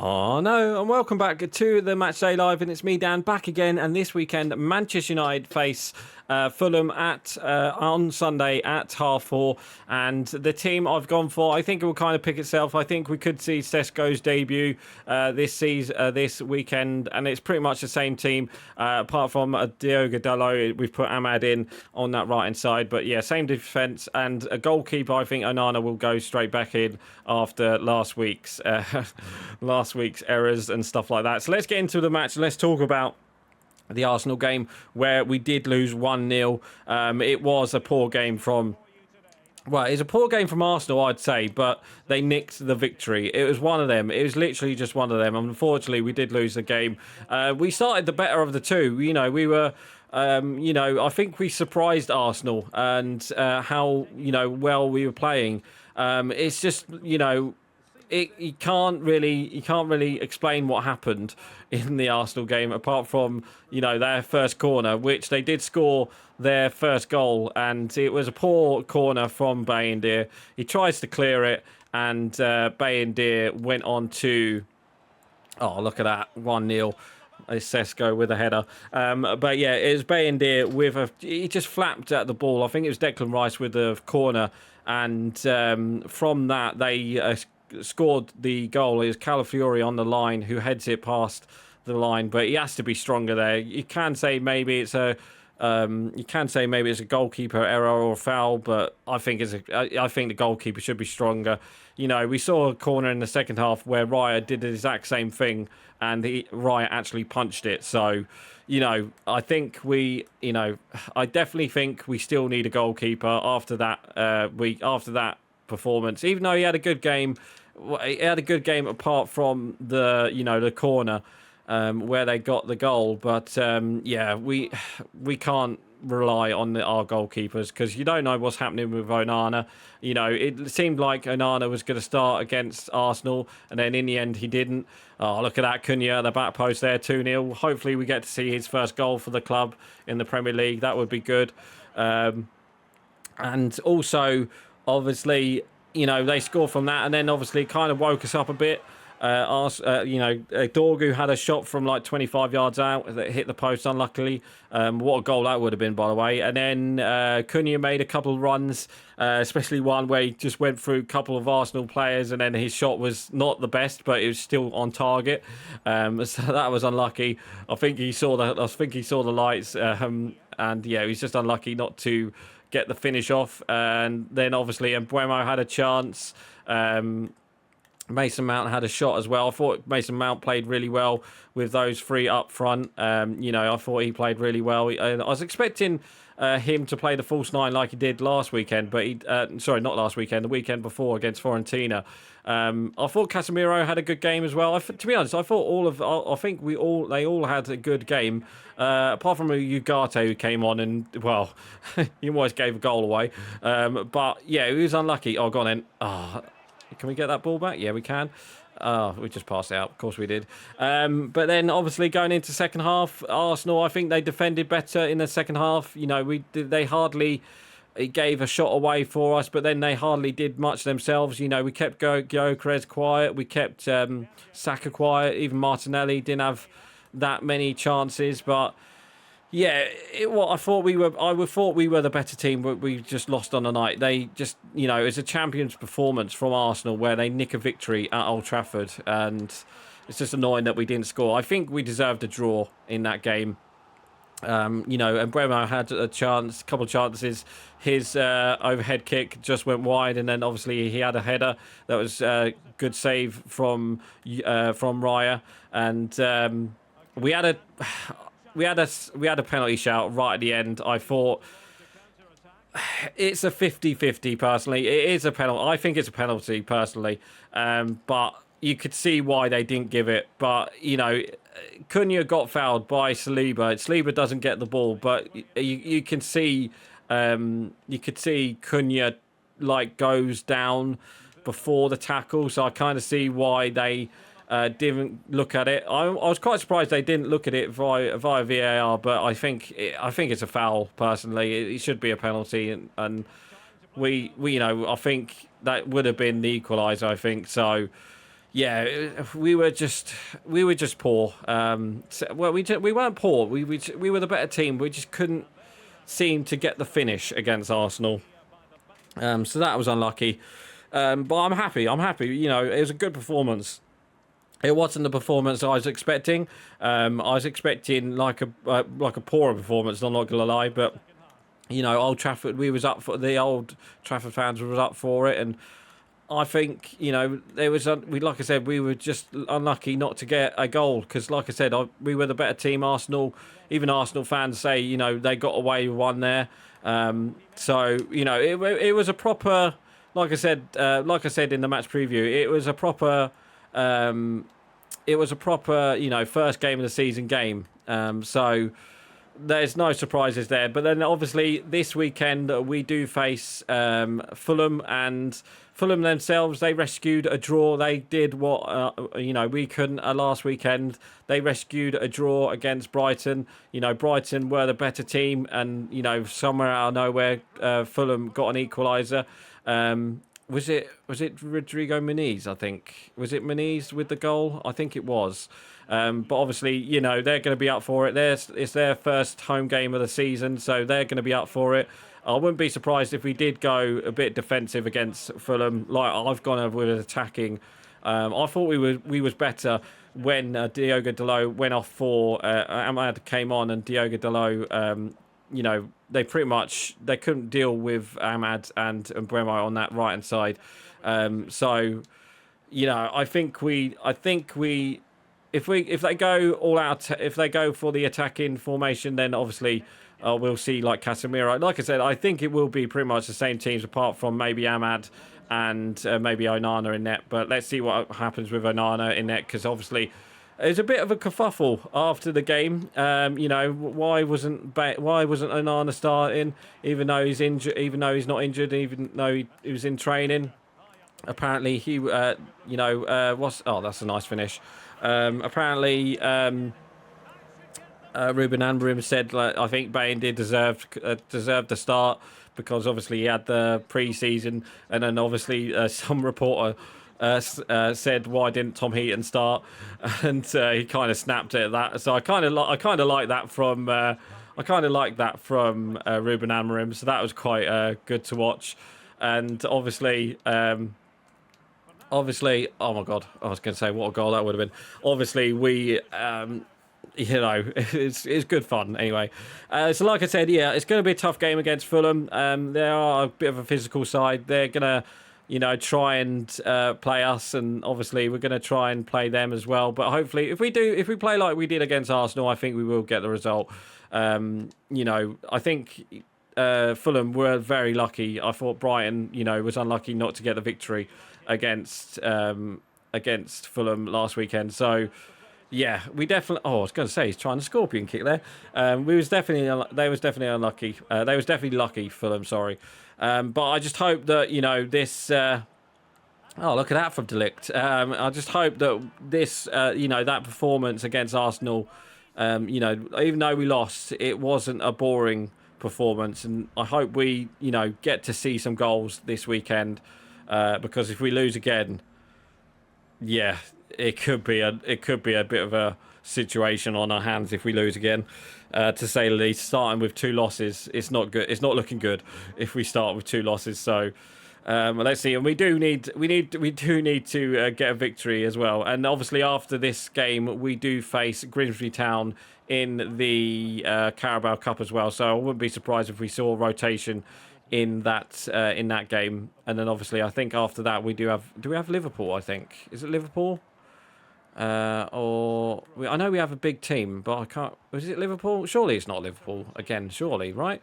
Oh no, and welcome back to the Matchday Live, and it's me, Dan, back again. And this weekend, Manchester United face Fulham at on Sunday at 4:30. And the team I've gone for, I think it will kind of pick itself. I think we could see Sesko's debut this weekend, and it's pretty much the same team, apart from Diogo Dalot. We've put Ahmad in on that right hand side, but yeah, same defence and a goalkeeper. I think Onana will go straight back in after last week's errors and stuff like that. So let's get into the match. Let's talk about the Arsenal game where we did lose 1-0. It was a poor game from... Well, it's a poor game from Arsenal, I'd say, but they nicked the victory. It was one of them. It was literally just one of them. Unfortunately, we did lose the game. We started the better of the two. You know, we were... I think we surprised Arsenal and how, well we were playing. It's just, you can't really explain what happened in the Arsenal game apart from their first corner, which they did score their first goal, and it was a poor corner from Bayindir. He tries to clear it, and Bayindir went on to look at that, 1-0. Sesko with a header. But yeah, it was Bayindir he just flapped at the ball. I think it was Declan Rice with the corner, and from that they scored the goal. It was Calafiori on the line who heads it past the line, but he has to be stronger there. You can say maybe it's a goalkeeper error or a foul, but I think the goalkeeper should be stronger. We saw a corner in the second half where Raya did the exact same thing, and Raya actually punched it. So, I think I definitely think we still need a goalkeeper after that performance. Even though he had a good game, apart from the corner where they got the goal. But we can't rely on our goalkeepers because you don't know what's happening with Onana. It seemed like Onana was going to start against Arsenal, and then in the end he didn't. Oh, look at that, Cunha at the back post there, 2-0. Hopefully we get to see his first goal for the club in the Premier League. That would be good. And also, obviously, they scored from that, and then obviously it kind of woke us up a bit. Dorgu had a shot from like 25 yards out that hit the post, unluckily. What a goal that would have been, by the way. And then Cunha made a couple of runs, especially one where he just went through a couple of Arsenal players, and then his shot was not the best, but it was still on target. So that was unlucky. I think he saw the lights, and yeah, he's just unlucky not to get the finish off. And then obviously Mbeumo had a chance. Mason Mount had a shot as well. I thought Mason Mount played really well with those three up front. I thought he played really well. I was expecting him to play the false nine like he did last weekend, but not last weekend, the weekend before against Fiorentina. I thought Casemiro had a good game as well. To be honest, I thought they all had a good game, apart from Ugarte who came on and he almost gave a goal away. But yeah, he was unlucky. Oh, go on then. Can we get that ball back? Yeah, we can. We just passed it out. Of course we did. But then, obviously, going into second half, Arsenal, I think they defended better in the second half. They hardly gave a shot away for us, but then they hardly did much themselves. We kept Gyökeres quiet. We kept Saka quiet. Even Martinelli didn't have that many chances, but... Yeah, I thought we were the better team, but we just lost on the night. They just, it's a champion's performance from Arsenal where they nick a victory at Old Trafford, and it's just annoying that we didn't score. I think we deserved a draw in that game. And Mbeumo had a couple of chances. His overhead kick just went wide, and then obviously he had a header that was a good save from Raya, and we had a penalty shout right at the end. I thought it's a 50-50 personally. It is a penalty. I think it's a penalty personally. But you could see why they didn't give it. But, Cunha got fouled by Saliba. Saliba doesn't get the ball, but you can see Cunha goes down before the tackle. So I kind of see why they didn't look at it. I was quite surprised they didn't look at it via VAR, but I think it's a foul personally. It should be a penalty, and I think that would have been the equaliser. I think so. Yeah, we were just poor. Well, we weren't poor. We were the better team. We just couldn't seem to get the finish against Arsenal. So that was unlucky. But I'm happy. I'm happy. You know, it was a good performance. It wasn't the performance I was expecting. I was expecting like a poorer performance. I'm not gonna lie, but you know, Old Trafford, we was up for the Old Trafford fans was up for it, and I think, you know, there was we like I said, we were just unlucky not to get a goal because, like I said, we were the better team. Arsenal, even Arsenal fans say, you know, they got away with one there. So you know, it was a proper, like I said in the match preview, it was a proper, you know, first game of the season game. So there's no surprises there. But then obviously this weekend we do face Fulham, and Fulham themselves, they rescued a draw. They did what you know, we couldn't last weekend. They rescued a draw against Brighton. You know, Brighton were the better team, and you know, somewhere out of nowhere, Fulham got an equaliser. Was it Rodrigo Muniz? I think, was it Muniz with the goal? I think it was. But obviously, you know, they're going to be up for it. It's their first home game of the season, so they're going to be up for it. I wouldn't be surprised if we did go a bit defensive against Fulham. Like I've gone over with attacking. I thought we was better when Diogo Dalot went off for Ahmad came on, and Diogo Dalot. You know, they couldn't deal with Ahmad and Bremo on that right hand side. So, you know, I think if they go all out, if they go for the attacking formation, then obviously we'll see like Casemiro. Like I said, I think it will be pretty much the same teams apart from maybe Ahmad and maybe Onana in net. But let's see what happens with Onana in net, because obviously there's a bit of a kerfuffle after the game. You know, why wasn't Onana starting, even though he's injured, even though he's not injured, even though he was in training? Apparently he, you know, that's a nice finish. Apparently, Ruben Amorim said, like, I think Bain did deserve the start because obviously he had the pre-season, and then obviously some reporter said, why didn't Tom Heaton start? And he kind of snapped at that. So I kind of like that from Ruben Amorim. So that was quite good to watch. And obviously, oh my God, I was going to say what a goal that would have been. Obviously, we. You know, it's good fun anyway. So like I said, yeah, it's going to be a tough game against Fulham. They are a bit of a physical side. They're going to, you know, try and play us, and obviously we're going to try and play them as well. But hopefully, if we play like we did against Arsenal, I think we will get the result. You know, I think Fulham were very lucky. I thought Brighton, you know, was unlucky not to get the victory against Fulham last weekend. So. Yeah, we definitely. Oh, I was going to say he's trying to scorpion kick there. They was definitely unlucky. They was definitely lucky. Fulham, sorry. But I just hope that, you know, this. Oh, look at that from Delict. I just hope that this, you know, that performance against Arsenal, you know, even though we lost, it wasn't a boring performance, and I hope we, you know, get to see some goals this weekend, because if we lose again, yeah. It could be a bit of a situation on our hands if we lose again, to say the least. Starting with 2 losses, it's not good. It's not looking good if we start with 2 losses. So let's see. And we do need to get a victory as well. And obviously after this game, we do face Grimsby Town in the Carabao Cup as well. So I wouldn't be surprised if we saw a rotation in that game. And then obviously I think after that we do we have Liverpool? I think, is it Liverpool? I know we have a big team, but I can't. Was it Liverpool? Surely it's not Liverpool again. Surely, right?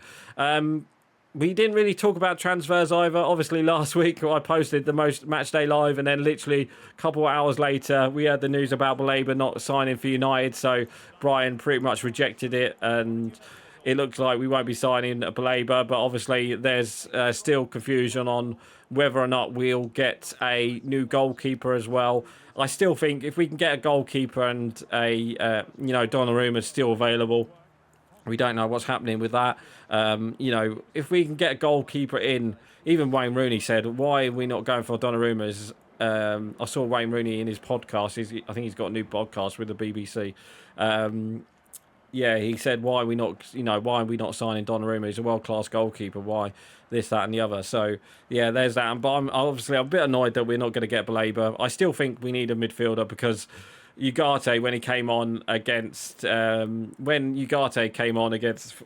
We didn't really talk about transfers either. Obviously, last week I posted the most match day live, and then literally a couple of hours later, we had the news about Baleba not signing for United. So Brian pretty much rejected it, and it looks like we won't be signing a Baleba. But obviously, there's still confusion on whether or not we'll get a new goalkeeper as well. I still think if we can get a goalkeeper and a you know, Donnarumma is still available. We don't know what's happening with that. You know, if we can get a goalkeeper in, even Wayne Rooney said, why are we not going for Donnarumma? I saw Wayne Rooney in his podcast. I think he's got a new podcast with the BBC. Yeah, he said, why are we not signing Donnarumma? He's a world-class goalkeeper. Why this, that, and the other? So, yeah, there's that. But I'm a bit annoyed that we're not going to get Baleba. I still think we need a midfielder because Ugarte, when he came on against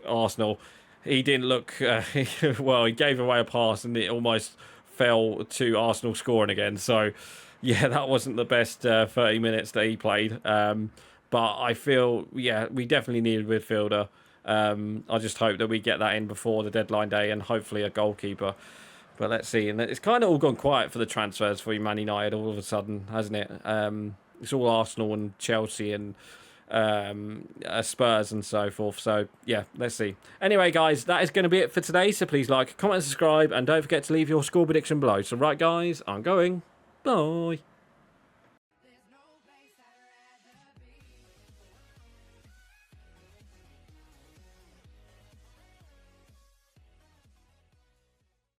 Arsenal, he didn't look well. He gave away a pass and it almost fell to Arsenal scoring again. So, yeah, that wasn't the best 30 minutes that he played. But I feel, yeah, we definitely need a midfielder. I just hope that we get that in before the deadline day and hopefully a goalkeeper. But let's see. And it's kind of all gone quiet for the transfers for Man United all of a sudden, hasn't it? It's all Arsenal and Chelsea and Spurs and so forth. So, yeah, let's see. Anyway, guys, that is going to be it for today. So please like, comment, and subscribe. And don't forget to leave your score prediction below. So, right, guys, I'm going. Bye.